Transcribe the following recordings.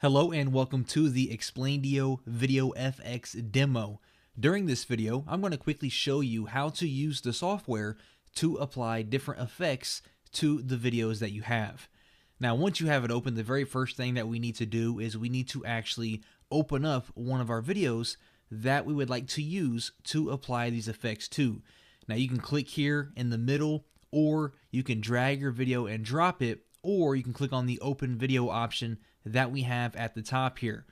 Hello and welcome to the Explaindio Video FX demo. During this video, I'm going to quickly show you how to use the software to apply different effects to the videos that you have. Now, once you have it open, the very first thing that we need to do is we need to actually open up one of our videos that we would like to use to apply these effects to. Now, you can click here in the middle, or you can drag your video and drop it, or you can click on the open video option that we have at the top here.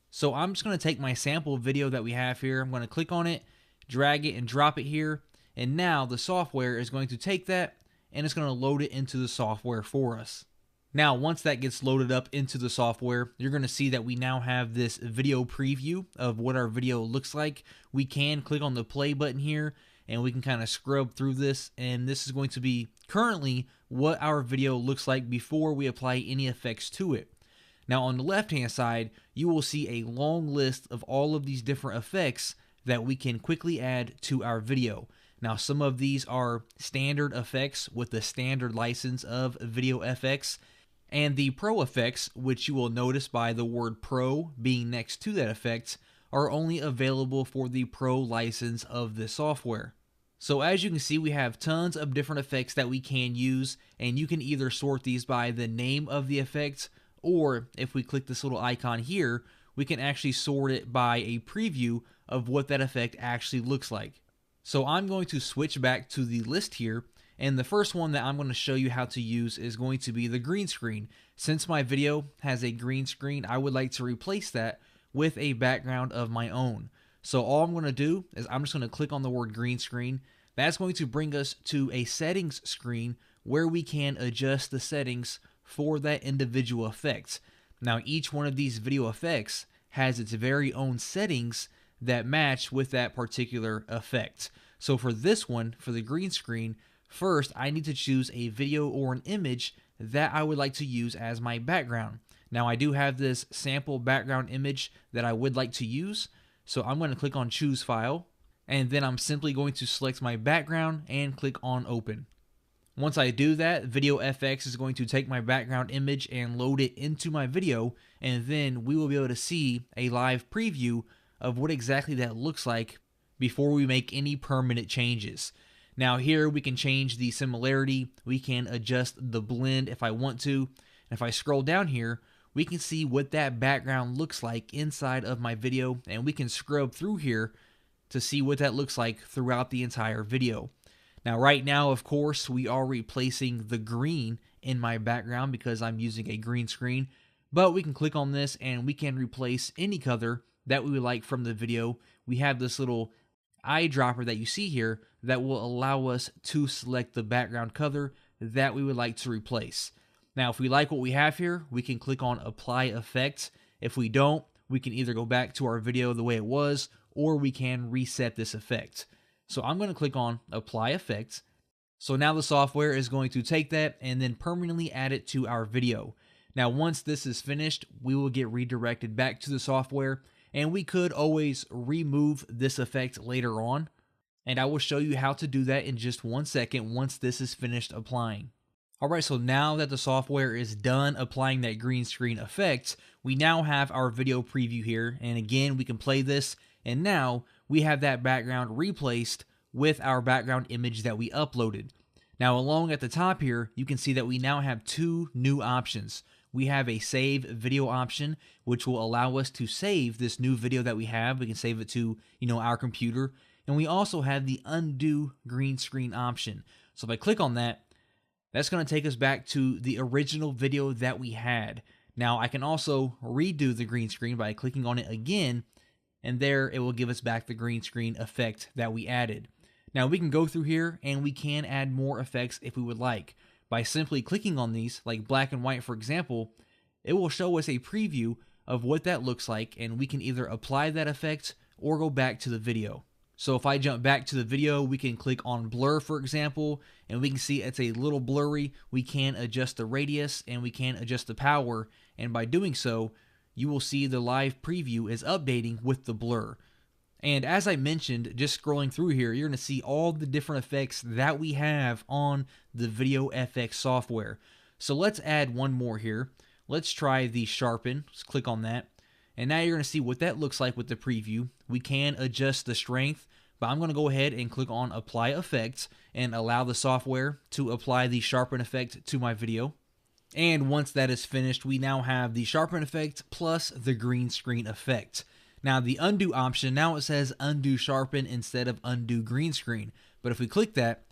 So I'm just going to take my sample video that we have here. I'm going to click on it, drag it and drop it here. And now the software is going to take that and it's going to load it into the software for us. Now, once that gets loaded up into the software, you're going to see that we now have this video preview of what our video looks like. We can click on the play button here and we can kind of scrub through this, and this is going to be currently what our video looks like before we apply any effects to it. Now, on the left-hand side, you will see a long list of all of these different effects that we can quickly add to our video. Now, some of these are standard effects with the standard license of Video FX, and the Pro effects, which you will notice by the word Pro being next to that effect, are only available for the Pro license of this software. So as you can see, we have tons of different effects that we can use, and you can either sort these by the name of the effect, or if we click this little icon here, we can actually sort it by a preview of what that effect actually looks like. So I'm going to switch back to the list here, and the first one that I'm going to show you how to use is going to be the green screen. Since my video has a green screen, I would like to replace that with a background of my own. So all I'm going to do is I'm just going to click on the word green screen. That's going to bring us to a settings screen where we can adjust the settings for that individual effect. Now, each one of these video effects has its very own settings that match with that particular effect. So for this one, for the green screen, first I need to choose a video or an image that I would like to use as my background. Now, I do have this sample background image that I would like to use, so I'm going to click on choose file, and then I'm simply going to select my background and click on open. Once I do that, Video FX is going to take my background image and load it into my video, and then we will be able to see a live preview of what exactly that looks like before we make any permanent changes. Now here we can change the similarity, we can adjust the blend if I want to, and if I scroll down here, we can see what that background looks like inside of my video, and we can scrub through here to see what that looks like throughout the entire video. Now, right now, of course, we are replacing the green in my background because I'm using a green screen, but we can click on this and we can replace any color that we would like from the video. We have this little eyedropper that you see here that will allow us to select the background color that we would like to replace. Now, if we like what we have here, we can click on Apply Effect. If we don't, we can either go back to our video the way it was, or we can reset this effect. So I'm going to click on Apply Effect. So now the software is going to take that and then permanently add it to our video. Now, once this is finished, we will get redirected back to the software, and we could always remove this effect later on. And I will show you how to do that in just 1 second once this is finished applying. Alright, so now that the software is done applying that green screen effect, we now have our video preview here, and again, we can play this, and now we have that background replaced with our background image that we uploaded. Now, along at the top here, you can see that we now have two new options. We have a save video option, which will allow us to save this new video that we have. We can save it to, our computer, and we also have the undo green screen option. So if I click on that, that's going to take us back to the original video that we had. Now, I can also redo the green screen by clicking on it again, and there it will give us back the green screen effect that we added. Now, we can go through here and we can add more effects if we would like. By simply clicking on these, like black and white for example, it will show us a preview of what that looks like, and we can either apply that effect or go back to the video. So if I jump back to the video, we can click on blur, for example, and we can see it's a little blurry. We can adjust the radius and we can adjust the power, and by doing so, you will see the live preview is updating with the blur. And as I mentioned, just scrolling through here, you're going to see all the different effects that we have on the Video FX software. So let's add one more here. Let's try the sharpen. Let's click on that. And now you're going to see what that looks like with the preview. We can adjust the strength, but I'm going to go ahead and click on Apply Effects and allow the software to apply the sharpen effect to my video. And once that is finished, we now have the sharpen effect plus the green screen effect. Now the undo option, now it says undo sharpen instead of undo green screen. But if we click that,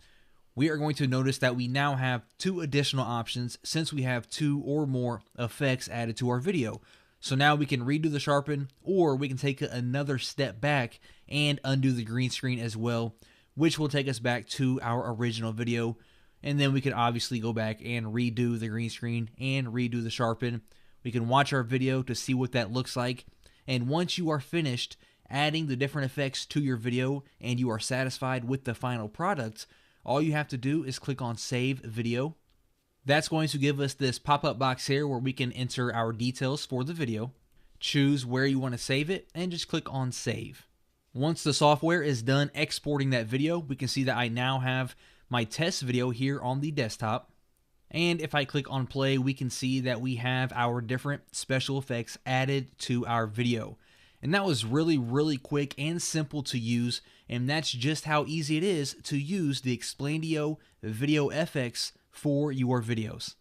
we are going to notice that we now have 2 additional options since we have 2 or more effects added to our video. So now we can redo the sharpen, or we can take another step back and undo the green screen as well, which will take us back to our original video. And then we can obviously go back and redo the green screen and redo the sharpen. We can watch our video to see what that looks like. And once you are finished adding the different effects to your video and you are satisfied with the final product, all you have to do is click on Save Video. That's going to give us this pop-up box here where we can enter our details for the video, choose where you want to save it, and just click on Save. Once the software is done exporting that video, we can see that I now have my test video here on the desktop. And if I click on play, we can see that we have our different special effects added to our video. And that was really quick and simple to use, and that's just how easy it is to use the Explaindio Video FX for your videos.